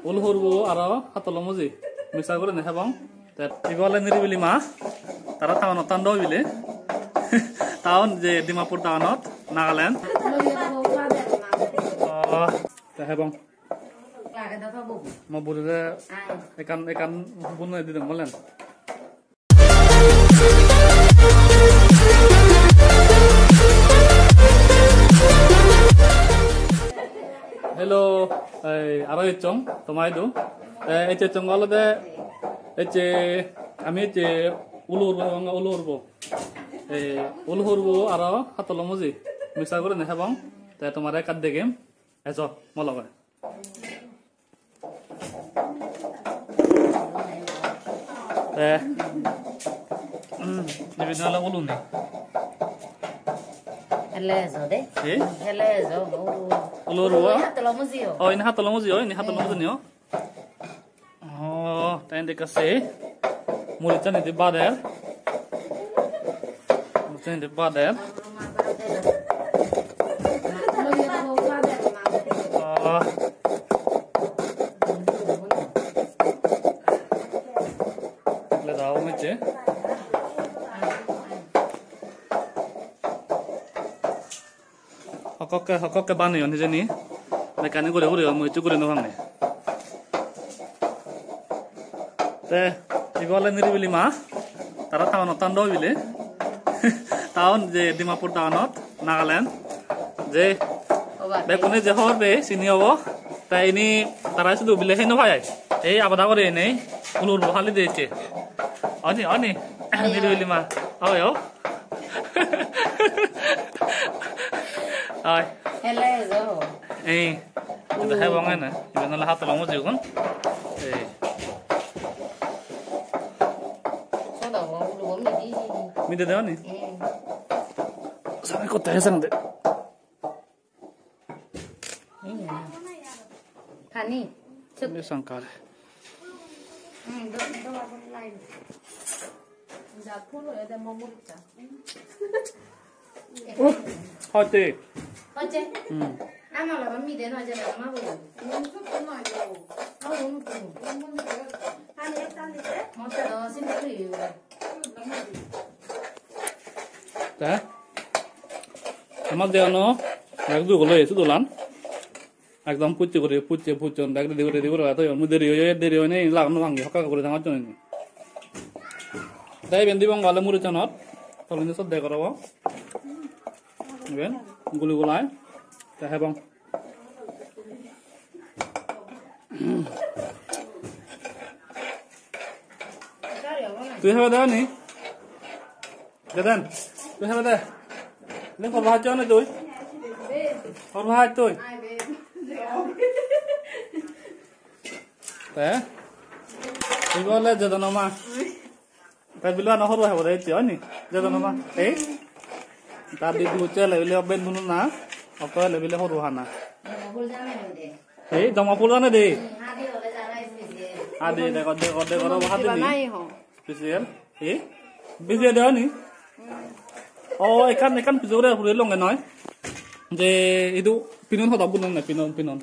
উলহরবো আর হাতলমজি মিক্সার করে নেই এবং ইগলে নিরিবিলি মা তারা টাউন তান্ড বিলে টাউন যে ডিমাপুর টাউনত নাগাল্যান্ড এবং mau buru ikan bunuh di dalam molen. Hello, aro econg, tomai do. Econg kalau deh, kami ulur bo. Ulur bo aro hatolomoji. Misal gue nih bang, teh tomare kad degem, eso malah. Jadi nala ulun nih. Helezo deh. Helezo. Ulur wa? Hatolomuzio. Oh ini hatolomuzio, ini hatolomuzio nih. Oh, tadi dikasih mulitan di badan. Mulitan di badan. Oh. Tahu macam hokok ke bani on jadi ni mereka ni gure mau itu gure nuhang ni teh igole niribili mah tara tahun tando bile tahun je Dimapur tahunot Nagaland je bekune je hor be sini awo teh ini tara sudah bile heno bhai apa dah kore ini ulur bahali deh Ani, niribili mah, oh yo, ay, Helezo. Itu hewangan na, ibu nala hat lamu juga kan, Sudah belum ini. Minta dah ni, sampai kota sang deh, Hani, ini sangkar, hati, Oce. Amal apa mi deh aja dah mau. Mau tahu sini tu. dah, amal dia no, nak tu kalau itu dolan, ekdom putih putih, dah dia atau yang muda dia ni lagu nuang dia, hokak kalau tengah tu ni. Dah bendi bang kalau murid canat, kalau ini sudah kerana, kan, gulai, dah bang. Tu hebat dah ni, jadan, tu hebat dah. Ni kau baca ni tu, kau baca tu. Teh, ibu le jadan nama. Bila nak horor apa itu ni, jadi nama, tadi dulu cile bila ben bunu na, apa bila horor hana. Jama pulan deh. Ade, kode kalau hati ni. Spesial, bisa ada ni. Oh, ikan pisau dah boleh long kan noy. Je itu pinon hot abun na pinon.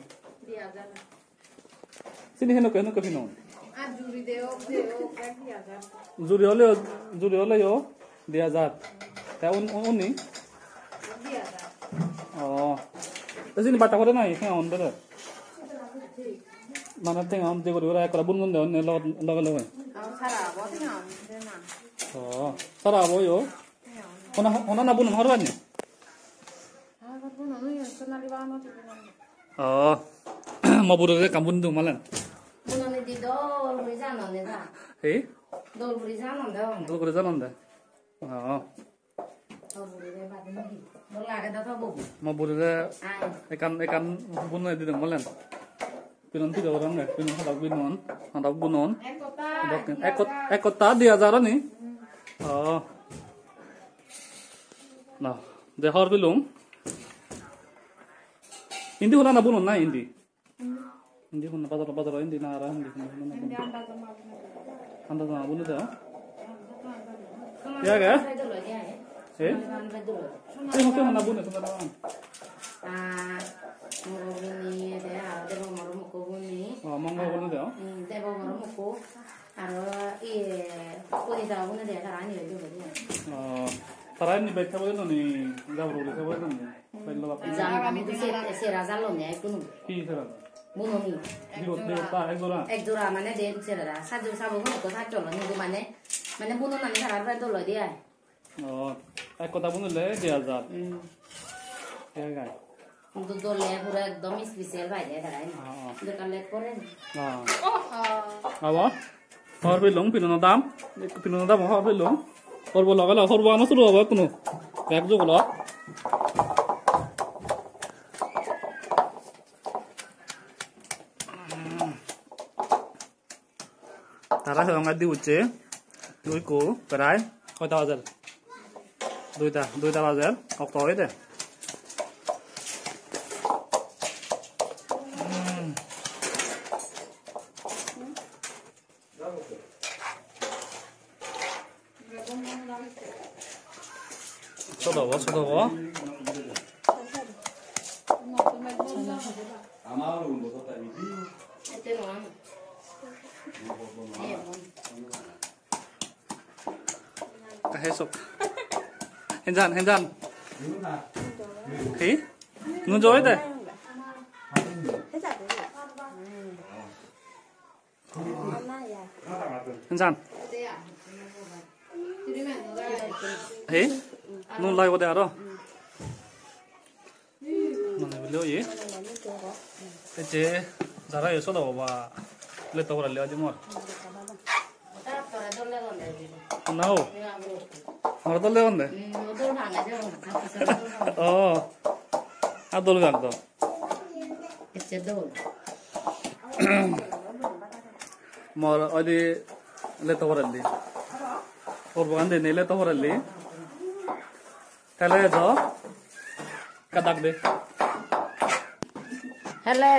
Sini henok pinon. Juri oleh yo dia zat. Tahun ni. Oh. Terus ini baca kode nai, yang on betul. Mana tengah am jago dia kerja bungun dah, ni lawan. Oh, sarabo yo. Ona na bunun harwan ni. Oh, mau buru ke kampung tu malan. Bunun di dol berisanon ni dah. Dol berisanon dah. Oh. Mau buru ke ikan bunun di dalam malan. Pinon tiga orang deh, pinon hadap bunon. Ekota dia jalan ni. Oh. Nah, dehor belum. Indi huna na bunon na indi. Indi huna pasar indi na arah indi. Anda sama bunon dah. Ya kan? Mungkin mana bunon sebenarnya. Mau ini deh, ada mau kau ini. 먹어보는데요? 대법으로 먹고 바로 이 꼬리다 오는 데가 아니에요 이거거든요. Tarayan ni baita boy no ni zabro le boy no ni bailo ba 장감이 세라 잘로네 그는 ki sera 모노니 diro ta ekdora 액도라 만에 데 세라다 사주 사보 거 사절로 누구 만에 모노나니 사라를 돌려야 ek kota bunule 2000 ya ga तो दो ले पूरा एकदम स्पेशल भाई है धराई इधर कर ले कोरे aba और भी लोग पिनो दाम पिनो दाम और भी लोग और वो लगा और वो आना शुरू होगा कुनो बैग जो बोला तारा से हम आदि उच्चे दुई को कराए कोई ताज़र दुई ताज़र ऑक्टोबर है 쳐다봐. 해석. 한잔. 이? 눈 줘야 돼. 한잔. 이? 눈 라이고 돼 알아? 눈에 빌려이. 이제 자라에 쏟아봐. 레터 거라 레지 뭐. 나오. 뭐도 레온데. 아돌 간다. 이제 돌. 뭐 어디 레터 거라리. और बगान देने ले तो हो रही हेलो जो कदाक दे हेलो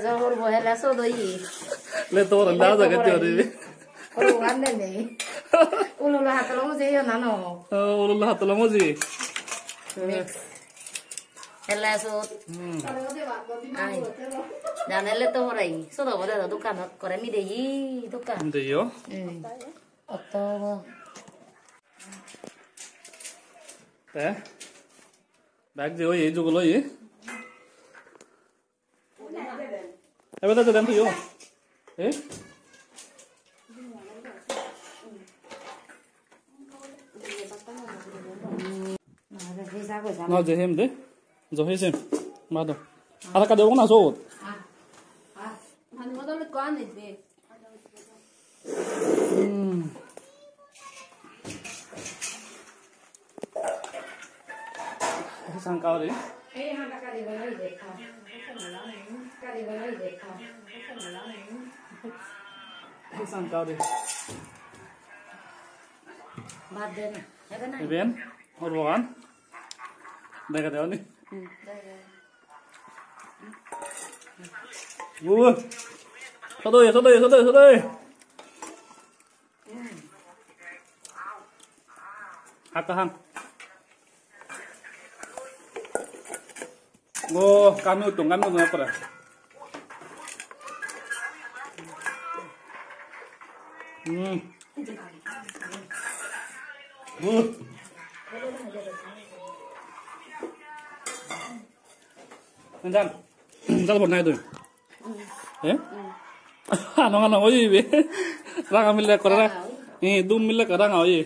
जो और वो हेलो सो दो ये ले तो हो रही है जगह ते हो रही और बगान देने उल्लू हाथ लो मुझे यो ना नो उल्लू हाथ लो मुझे हेलो सो जाने ले तो हो रही सो दो बोले तो दुकान करे मी दे ये दुकान दे यो 어떠 네 बैग जो ये जो बोलो ये अब बता दे तो यो ए 나 이제 햄 돼? 저 해심 맞아 아까 내가 나서 하는 거 돌릴 거 아니지 해상 까리 하나 까리 걸려 이제 까리 걸려 이제 해상 까리 맞대나 해가 나 이벤 और बगान देखा दे नहीं वो सदोय हां वो kami utung apa dah Anjan, anjan pernah itu? Anong oyi be, rang ambil korang, ini dum mila korang oyi.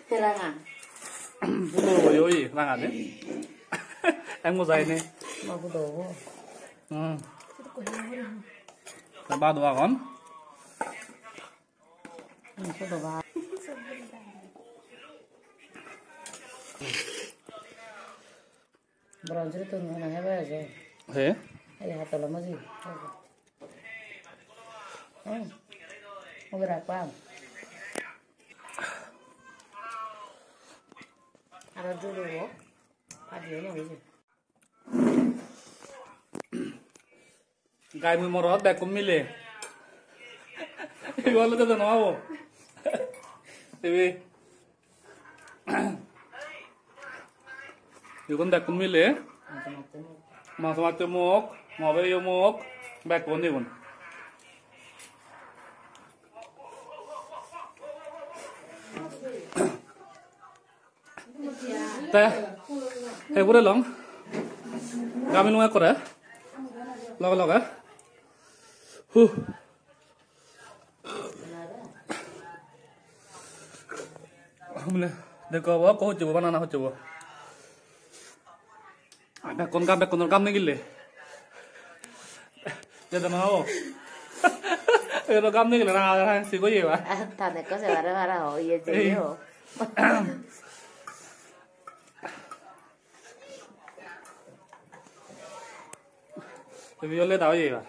Terangan. Budo oyi, rang ada. Em mau dài này. Mau budo. Ba dua con. Budo ba. Bronze itu mana hebat aja. Ya atau lama sih. Mau berapa? Ada dulu, ada yang ini. Gai mui morot dak kumile. Igual itu no hago. Tapi 이건 내 꿈밀래? 마스마트 목 Move yo mok back on the one. Hey, what along? Gamin mo ako ra? Loga. हमने देखो वो कहो चुबो बनाना हो चुबो बेकोन काम नहीं गिले जब ना हो ये तो काम नहीं गिले ना आ सिको ये बा ताने को से बारा हो ये जे हो Tapi yo le tahu ya.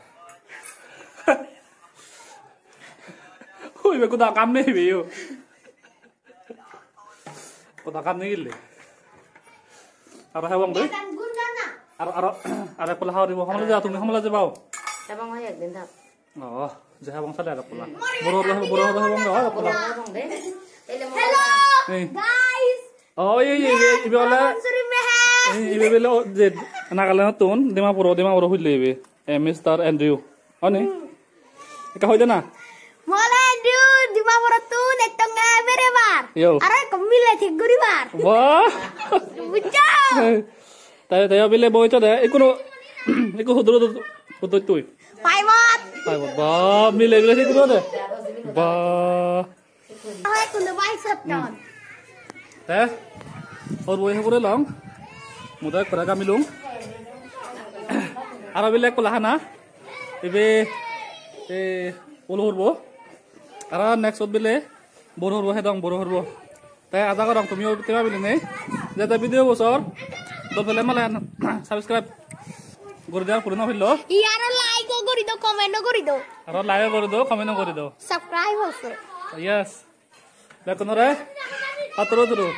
Hui, aku tak kami biu. Aku tak kami gile. Arah hawang deh. Arah pulau hari mau hamil aja, hamil aja bau. Abang mau ya gendap. Oh, jadi hawang sadar ada pulau. Boro hawang dah ada pulau. Hello, guys. Oh iya, ibu ala. Ibu bela jed. Anak kalian tuh, dema puro hule ibu. Mr. Andrew. Oh nih. Ika hoy na. Mola Andrew, dema puro tuh netong berebar. Yo. Aray kamila thiguri bar. Wah. Bucha. Tayo bile boy cho deh. Iku hudro tuh. Paimot. Bah, bile sih kudo deh. Bah. Aray kundo bicep ton. Teh. और वो है पूरे लॉन्ग मुदा करा का मिलूं आरा बिले को लहाना इबे ओलो हरबो आरा नेक्स्ट बिले बोर हरबो है दं बोर हरबो ताय आजा का रंग तुमियो तेवा बिले ने जेता भिडिओ बसर तो फेले माला सब्सक्राइब कर दिया पुरनो फिलो यार लाइक करि दो कमेंट करि दो आरा लाइक कर दो कमेंट कर दो सब्सक्राइब होसे यस बेकनो रे पात्रो तुरु